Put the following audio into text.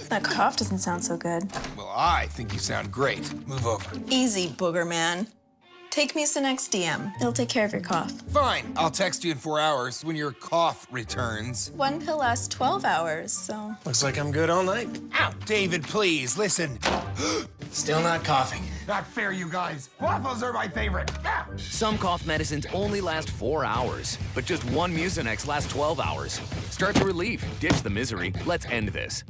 That cough doesn't sound so good. Well, I think you sound great. Move over. Easy, booger man. Take Mucinex DM. It'll take care of your cough. Fine. I'll text you in 4 hours when your cough returns. One pill lasts 12 hours, so... Looks like I'm good all night. Ow! David, please, listen. Still not coughing. Not fair, you guys. Waffles are my favorite. Ow! Some cough medicines only last 4 hours, but just one Mucinex lasts 12 hours. Start the relief, ditch the misery. Let's end this.